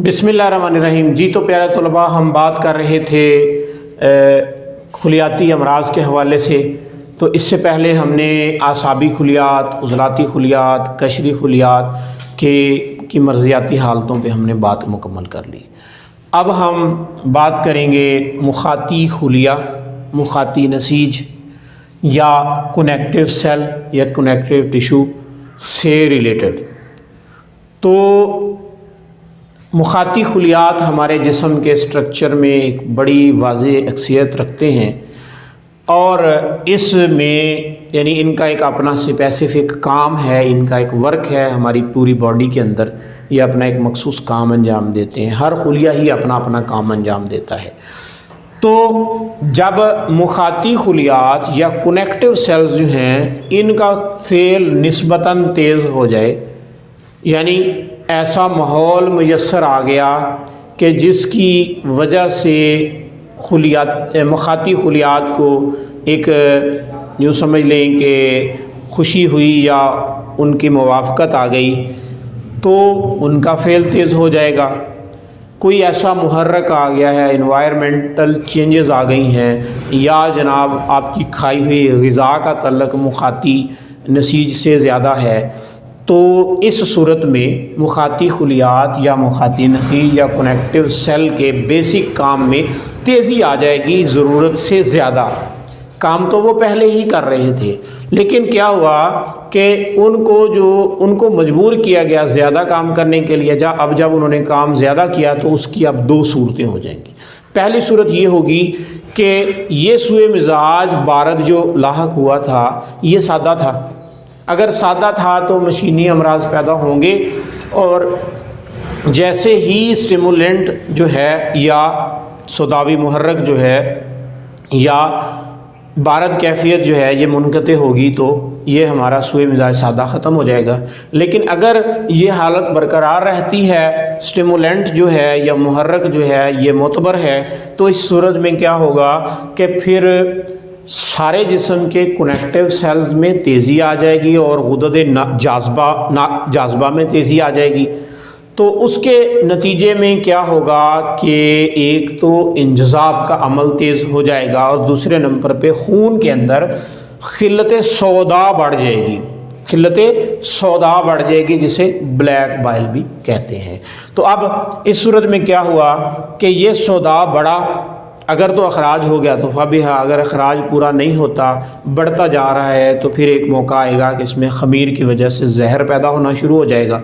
بسم اللہ الرحمن الرحیم۔ جی تو پیارے طلباء، ہم بات کر رہے تھے خلیاتی امراض کے حوالے سے۔ تو اس سے پہلے ہم نے اعصابی خلیات، عضلاتی خلیات، قشری خلیات کی مرضیاتی حالتوں پہ ہم نے بات مکمل کر لی۔ اب ہم بات کریں گے مخاطی خلیہ، مخاطی نسیج یا کنیکٹیو سیل یا کنیکٹیو ٹیشو سے ریلیٹڈ۔ تو مخاطی خلیات ہمارے جسم کے اسٹرکچر میں ایک بڑی واضح اکثریت رکھتے ہیں، اور اس میں یعنی ان کا ایک اپنا اسپیسیفک کام ہے، ان کا ایک ورک ہے ہماری پوری باڈی کے اندر۔ یہ اپنا ایک مخصوص کام انجام دیتے ہیں، ہر خلیہ ہی اپنا اپنا کام انجام دیتا ہے۔ تو جب مخاطی خلیات یا کنیکٹیو سیلز جو ہیں ان کا فعل نسبتاً تیز ہو جائے، یعنی ایسا ماحول میسر آ گیا کہ جس کی وجہ سے مخاطی خلیات کو ایک یوں سمجھ لیں کہ خوشی ہوئی یا ان کی موافقت آ گئی، تو ان کا فعل تیز ہو جائے گا۔ کوئی ایسا محرک آ گیا ہے، انوائرمنٹل چینجز آ گئی ہیں، یا جناب آپ کی کھائی ہوئی غذا کا تعلق مخاطی نسیج سے زیادہ ہے، تو اس صورت میں مخاطی خلیات یا مخاطی نسیج یا کنیکٹیو سیل کے بیسک کام میں تیزی آ جائے گی، ضرورت سے زیادہ۔ کام تو وہ پہلے ہی کر رہے تھے، لیکن کیا ہوا کہ ان کو مجبور کیا گیا زیادہ کام کرنے کے لیے۔ اب جب انہوں نے کام زیادہ کیا تو اس کی اب دو صورتیں ہو جائیں گی۔ پہلی صورت یہ ہوگی کہ یہ سوء مزاج بارد جو لاحق ہوا تھا یہ سادہ تھا۔ اگر سادہ تھا تو مشینی امراض پیدا ہوں گے، اور جیسے ہی اسٹیمولنٹ جو ہے یا سوداوی محرک جو ہے یا بارد کیفیت جو ہے یہ منقطع ہوگی تو یہ ہمارا سوء مزاج سادہ ختم ہو جائے گا۔ لیکن اگر یہ حالت برقرار رہتی ہے، اسٹیمولنٹ جو ہے یا محرک جو ہے یہ معتبر ہے، تو اس صورت میں کیا ہوگا کہ پھر سارے جسم کے کنیکٹیو سیلز میں تیزی آ جائے گی اور غدد جاذبہ میں تیزی آ جائے گی۔ تو اس کے نتیجے میں کیا ہوگا کہ ایک تو انجذاب کا عمل تیز ہو جائے گا، اور دوسرے نمبر پہ خون کے اندر خلت سودا بڑھ جائے گی۔ خلت سودا بڑھ جائے گی جسے بلیک بائل بھی کہتے ہیں۔ تو اب اس صورت میں کیا ہوا کہ یہ سودا بڑھا، اگر تو اخراج ہو گیا تو فبیہا، اگر اخراج پورا نہیں ہوتا بڑھتا جا رہا ہے تو پھر ایک موقع آئے گا کہ اس میں خمیر کی وجہ سے زہر پیدا ہونا شروع ہو جائے گا۔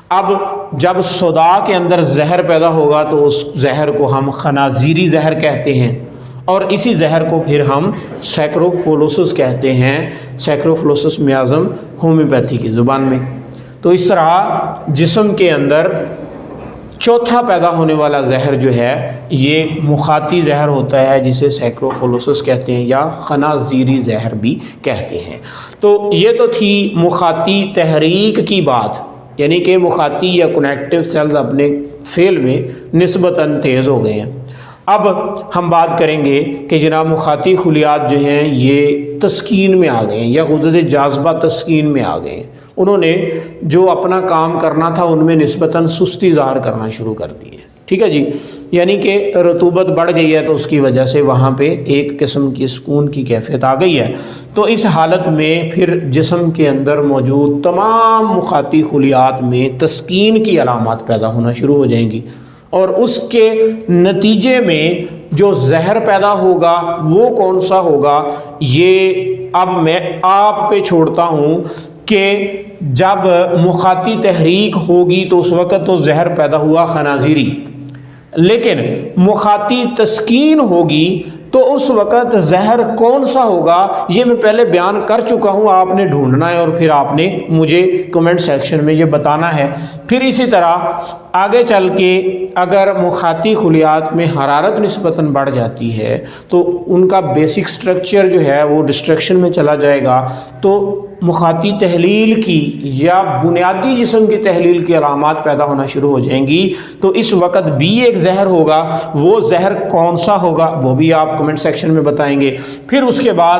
اب جب سودا کے اندر زہر پیدا ہوگا تو اس زہر کو ہم خنازیری زہر کہتے ہیں، اور اسی زہر کو پھر ہم سیکروفلوسس کہتے ہیں، سیکروفلوسس میازم ہومیوپیتھی کی زبان میں۔ تو اس طرح جسم کے اندر چوتھا پیدا ہونے والا زہر جو ہے یہ مخاطی زہر ہوتا ہے، جسے سیکروفلوسس کہتے ہیں یا خنازیری زہر بھی کہتے ہیں۔ تو یہ تو تھی مخاطی تحریک کی بات، یعنی کہ مخاطی یا کنیکٹیو سیلز اپنے فعل میں نسبتاً تیز ہو گئے ہیں۔ اب ہم بات کریں گے کہ جناب مخاطی خلیات جو ہیں یہ تسکین میں آ گئے ہیں، یا غدد جاذبہ تسکین میں آ گئے ہیں۔ انہوں نے جو اپنا کام کرنا تھا ان میں نسبتاً سستی ظاہر کرنا شروع کر دی ہے۔ ٹھیک ہے جی، یعنی کہ رطوبت بڑھ گئی ہے تو اس کی وجہ سے وہاں پہ ایک قسم کی سکون کی کیفیت آ گئی ہے۔ تو اس حالت میں پھر جسم کے اندر موجود تمام مخاطی خلیات میں تسکین کی علامات پیدا ہونا شروع ہو جائیں گی، اور اس کے نتیجے میں جو زہر پیدا ہوگا وہ کون سا ہوگا یہ اب میں آپ پہ چھوڑتا ہوں کہ جب مخاطی تحریک ہوگی تو اس وقت تو زہر پیدا ہوا خنازیری، لیکن مخاطی تسکین ہوگی تو اس وقت زہر کون سا ہوگا یہ میں پہلے بیان کر چکا ہوں، آپ نے ڈھونڈنا ہے اور پھر آپ نے مجھے کمنٹ سیکشن میں یہ بتانا ہے۔ پھر اسی طرح آگے چل کے اگر مخاطی خلیات میں حرارت نسبتاً بڑھ جاتی ہے تو ان کا بیسک سٹرکچر جو ہے وہ ڈسٹرکشن میں چلا جائے گا، تو مخاطی تحلیل کی یا بنیادی جسم کی تحلیل کی علامات پیدا ہونا شروع ہو جائیں گی۔ تو اس وقت بھی ایک زہر ہوگا، وہ زہر کون سا ہوگا وہ بھی آپ کمنٹ سیکشن میں بتائیں گے۔ پھر اس کے بعد